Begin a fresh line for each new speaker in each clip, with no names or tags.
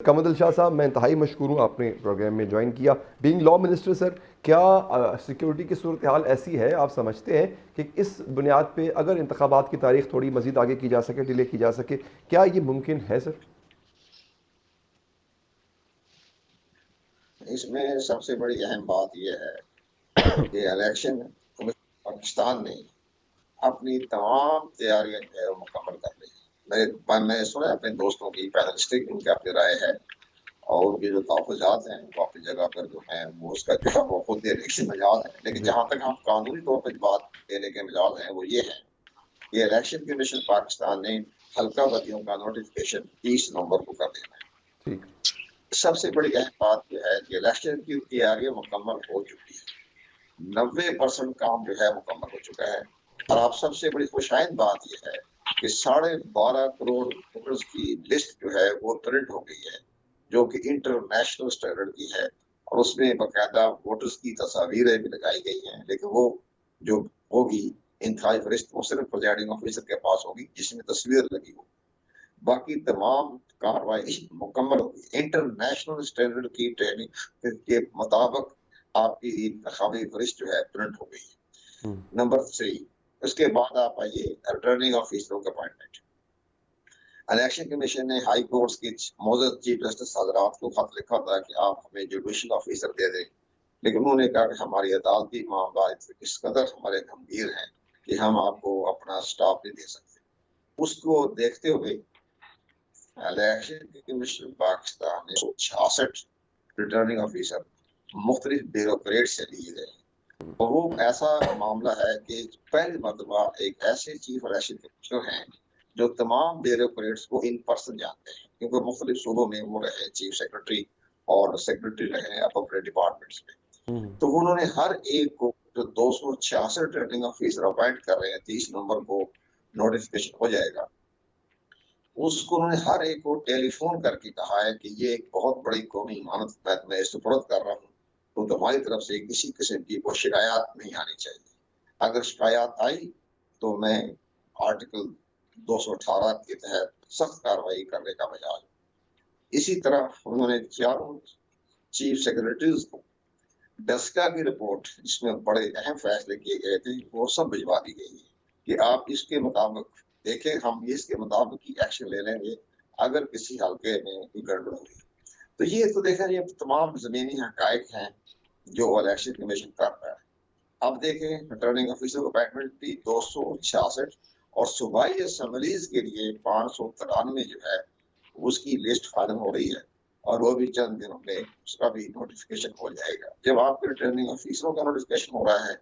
कमर शाह साहब, मैं इंतहाई मशकूर हूँ आपने प्रोग्राम में ज्वाइन किया। बीइंग लॉ मिनिस्टर सर, क्या सिक्योरिटी की सूरत हाल ऐसी है, आप समझते हैं कि इस बुनियाद पे अगर इंतखाबात की तारीख थोड़ी मज़ीद आगे की जा सके, डिले की जा सके, क्या ये मुमकिन है सर?
इसमें सबसे बड़ी अहम बात यह है कि इलेक्शन कमीशन पाकिस्तान ने अपनी तमाम तैयारियां जो है वो मुकम्मल कर ली है। मैंने सुना है अपने दोस्तों की पैनलिस्टिक उनकी अपनी राय है और उनके जो तहफ़्फ़ुज़ात हैं वो अपनी जगह पर जो हैं वो उसका जो है वो खुद देने के मिजाज है। लेकिन
जी।
जहाँ तक हम कानूनी तौर पर बात देने के मिजाज हैं वो ये है कि इलेक्शन कमीशन पाकिस्तान ने हल्का वर्दियों का नोटिफिकेशन 30 नवंबर को कर देना है।
ठीक।
सबसे बड़ी अहम बात यह है कि इलेक्शन की तैयारियां मुकम्मल हो चुकी है। 90% काम जो है मुकम्मल हो चुका है और आप सबसे बड़ी खुशाइंद बात यह है कि 12.5 करोड़ वोटर्स की लिस्ट जो है वो प्रिंट हो गई है, जो कि इंटरनेशनल स्टैंडर्ड की है और उसमें बाकायदा वोटर्स की तस्वीरें भी लगाई गई हैं। लेकिन वो जो होगी इंतहाई फरिश्त वो सिर्फ प्रिजाइडिंग ऑफिसर के पास होगी जिसमें तस्वीर लगी होगी। बाकी तमाम कार्रवाई मुकम्मल होगी। इंटरनेशनल स्टैंडर्ड की ट्रेनिंग के मुताबिक आपकी इंतखाबी फरिश्त जो है प्रिंट हो गई है। नंबर 3, उसके बाद आप आइए रिटर्निंग ऑफिसरों का अपॉइंटमेंट। इलेक्शन कमीशन ने हाई कोर्ट्स की मौजूद चीफ जस्टिस हजरात को खत लिखा था कि आप हमें जुडिशल ऑफिसर दे दें, लेकिन उन्होंने कहा कि हमारी अदालती मामला इस कदर हमारे गंभीर हैं कि हम आपको अपना स्टाफ नहीं दे सकते। उसको देखते हुए इलेक्शन कमीशन पाकिस्तान ने 66 रिटर्निंग ऑफिसर मुख्तलिफ ब्यूरोक्रेट से लिए गए और वो ऐसा मामला है कि पहली मरतबा एक ऐसे चीफ इलेक्शन कमिश्नर हैं जो तमाम ब्यूरोक्रेट्स को इन पर्सन जानते हैं, क्योंकि मुख्तलिफ सूबों में वो रहे चीफ सेक्रेटरी और सेक्रेटरी रहे अपने डिपार्टमेंट्स में। तो उन्होंने हर एक को जो 266 रिटर्निंग ऑफिसर अपॉइंट कर रहे हैं 30 नवंबर को नोटिफिकेशन हो जाएगा, उसको उन्होंने हर एक को टेलीफोन करके कहा है कि ये एक बहुत बड़ी कौमी इमानत मैं सुपुर्द कर रहा हूँ, तो तुम्हारी तरफ से किसी किस्म की कोई शिकायत नहीं आनी चाहिए। अगर शिकायत आई तो मैं आर्टिकल 218 के तहत सख्त कार्रवाई करने का मिजाज। इसी तरह उन्होंने चारों चीफ सेक्रेटरीज को डस्का की रिपोर्ट जिसमें बड़े अहम फैसले किए गए थे वो सब भिजवा दी गई है कि आप इसके मुताबिक देखें, हम इसके मुताबिक ही एक्शन ले लेंगे अगर किसी हल्के में कोई गड़बड़ हुई। तो ये तो देखा, ये तमाम जमीनी हकायक हैं जो इलेक्शन कमीशन कर रहा है। अब देखें रिटर्निंग ऑफिसर को अपॉइंटमेंट भी 266 और सूबाई असम्बलीज के लिए 593 जो है उसकी लिस्ट फाइनल हो रही है और वो भी चंद दिनों में उसका भी नोटिफिकेशन हो जाएगा। जब आपके रिटर्निंग ऑफिसरों का नोटिफिकेशन हो रहा है,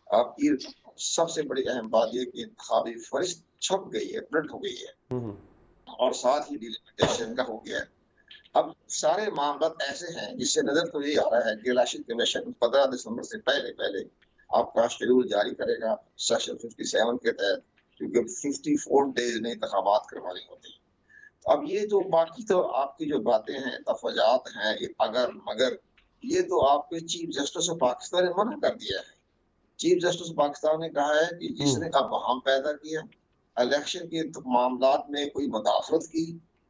आपकी सबसे बड़ी अहम बात यह कि इंतखाबी फरिश्त छप गई है, प्रिंट हो गई है और साथ ही डिलिमिटेशन का हो गया है। अब सारे मामला ऐसे हैं जिससे नजर तो ये आ रहा है कि इलेक्शन कमीशन 15 दिसंबर से पहले पहले आपका शेड्यूल जारी करेगा सेक्शन 57 के तहत, क्योंकि 54 डेज में इंतखाबात करवाने होते हैं। अब ये जो बाकी तो आपकी जो बातें हैं, तफजात हैं, अगर मगर, ये तो आपके चीफ जस्टिस ऑफ पाकिस्तान ने मना कर दिया है। चीफ जस्टिस पाकिस्तान ने कहा है कि जिसने अब हम पैदा किया इलेक्शन के मामलात में कोई मुदाखलत की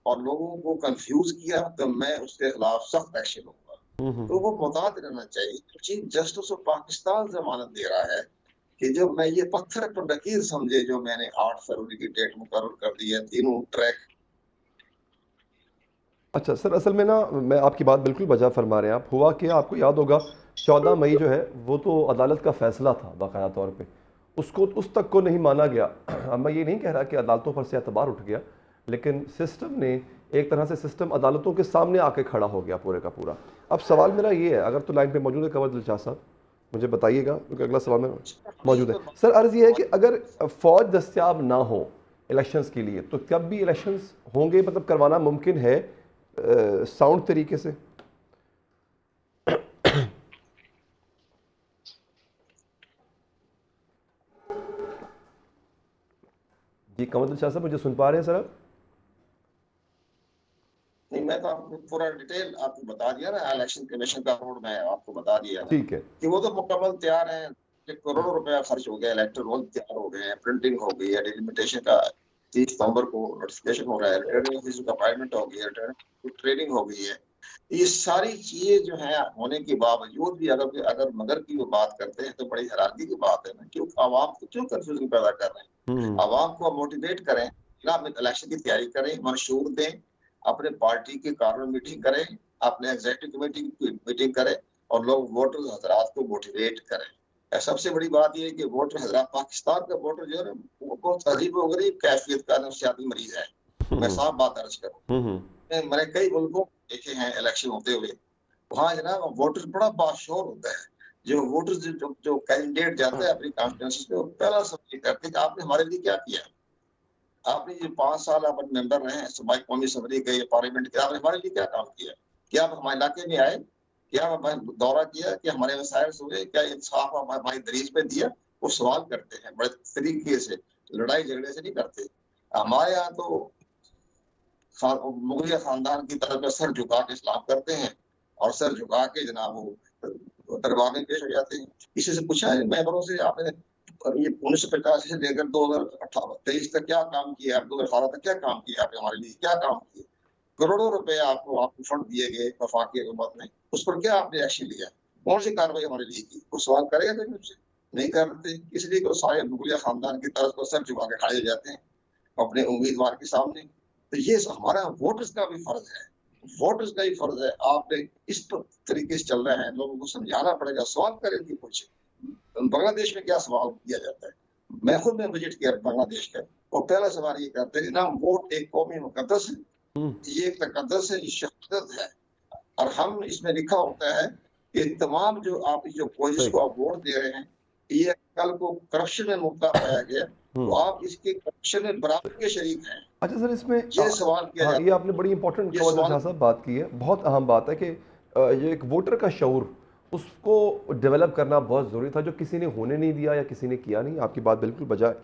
और लोगों को कंफ्यूज किया तो मैं उसके खिलाफ सख्त एक्शन लूंगा। तो वो मुताद रहना चाहिए। चीफ जस्टिस ऑफ पाकिस्तान जमानत दे रहा है कि जो मैं ये पत्थर पर लकीर समझे जो मैंने 8 फरवरी की डेट मुकर्रर कर दी है, तीनों ट्रैक।
अच्छा सर, असल में ना मैं आपकी बात बिल्कुल वजह फरमा रहे हैं आप। हुआ कि आपको याद होगा 14 मई जो है वो तो अदालत का फैसला था बाकायदा तौर पे, उसको उस तक को नहीं माना गया। अब मैं ये नहीं कह रहा कि अदालतों पर से एतबार उठ गया, लेकिन सिस्टम ने एक तरह से सिस्टम अदालतों के सामने आके खड़ा हो गया पूरे का पूरा। अब सवाल मेरा ये है, अगर तो लाइन पे मौजूद है कंवर दिलशाद साहब, मुझे बताइएगा क्योंकि अगला सवाल मेरा मौजूद है। सर अर्ज़ ये है कि अगर फ़ौज दस्तियाब ना हो इलेक्शंस के लिए, तो कब भी इलेक्शंस होंगे, मतलब करवाना मुमकिन है साउंड तरीके से? जी कंवर शाह साहब, मुझे सुन पा रहे हैं सर आप?
नहीं, मैं तो आपको पूरा डिटेल आपको बता दिया ना, इलेक्शन कमीशन का रोड मैं आपको बता दिया ना
ठीक है।
कि वो तो मुकम्मल तैयार है। करोड़ों रुपया खर्च हो गया, इलेक्टर रोल तैयार हो गए हैं, प्रिंटिंग हो गई है, डिलिमिटेशन का 30 सितंबर को नोटिफिकेशन हो रहा है, रिटर्निंग ऑफिसर का अपॉइंटमेंट हो गई है, ट्रेनिंग हो गई है। ये सारी चीजें जो है होने के बावजूद भी अगर अगर मगर की वो बात करते हैं तो बड़ी हैरानी की बात है ना, क्यों आवाम को क्यों कंफ्यूजन पैदा कर रहे हैं। आवाम को मोटिवेट करें, आप इलेक्शन की तैयारी करें, मंशूर दें, अपने पार्टी की कार्यालय मीटिंग करें, अपने एग्जीक्यूटिव कमेटी की मीटिंग करें और लोग वोटर हजरात को मोटिवेट करें। सबसे बड़ी बात यह है कि वोटर हजरात, पाकिस्तान का वोटर जो है ना, वो अजीब व गरीब कैफियत का नफसियाती मरीज है। मैं साफ बात दर्ज करूँ, मैंने कई मुल्कों देखे हैं इलेक्शन होते हुए, वहाँ जनाब वोटर बड़ा बाशोर होता है। जो वोटर जो कैंडिडेट जाता है अपनी कॉन्स्टिट्यूंसी में, वो पहला सवाल ये करते हैं कि आपने हमारे लिए क्या किया। आपने जो 5 साल आप मेंबर रहे हैं सूबाई कौमी असम्बली के, पार्लियामेंट के, आपने हमारे लिए क्या काम किया। क्या आप हमारे इलाके में आए, क्या आप दौरा किया, कि हमारे वसाइल हुए, क्या इंसाफ हमारी दरीज पे दिया। वो सवाल करते हैं बड़े तरीके से, लड़ाई झगड़े से नहीं करते। हमारे यहाँ तो मुगलिया खानदान की तरफ सर झुका के इस्लाम करते हैं और सर झुका के जनाब वो दरबार में पेश हो जाते हैं। किसी से पूछा है मेंबरों से, आपने ये 1985 से लेकर 2023 तक क्या काम किया, 2018 तक क्या काम किया, आपने हमारे लिए क्या काम किया। करोड़ों रुपए आपको फंड दिए गए वफाकी हुकूमत ने, उस पर क्या आपने एक्शन लिया, कौन सी कार्रवाई हमारे लिए की। वो सवाल करेगा फिर मुझसे, नहीं करते। इसलिए तो सारे मुगलिया खानदान की तरफ को सर झुका के खड़े हो जाते हैं अपने उम्मीदवार के सामने। तो ये हमारा वोटर्स का भी फर्ज है, वोटर्स का ही फर्ज है। आपने इस तरीके से चल रहे हैं, लोगों को समझाना पड़ेगा, सवाल करें कि पूछे। बांग्लादेश में क्या सवाल किया जाता है, मैं खुद में विजिट किया बांग्लादेश का, और पहला सवाल ये करते हैं ना, वोट एक कौमी मुकद्दस है, ये एक तकद्दस है, ये शहादत है। और हम इसमें लिखा होता है कि तमाम जो आप जो जिसको आप वोट दे रहे हैं, ये कल को करप्शन में मुब्तला पाया गया तो आप इसके करप्शन में बराबर के शरीक हैं।
अच्छा सर, इसमें
ये सवाल किया जाता है।
ये आपने बड़ी इंपॉर्टेंट शाह साहब बात की है, बहुत अहम बात है कि ये एक वोटर का शऊर, उसको डेवलप करना बहुत ज़रूरी था, जो किसी ने होने नहीं दिया या किसी ने किया नहीं। आपकी बात बिल्कुल बजा है।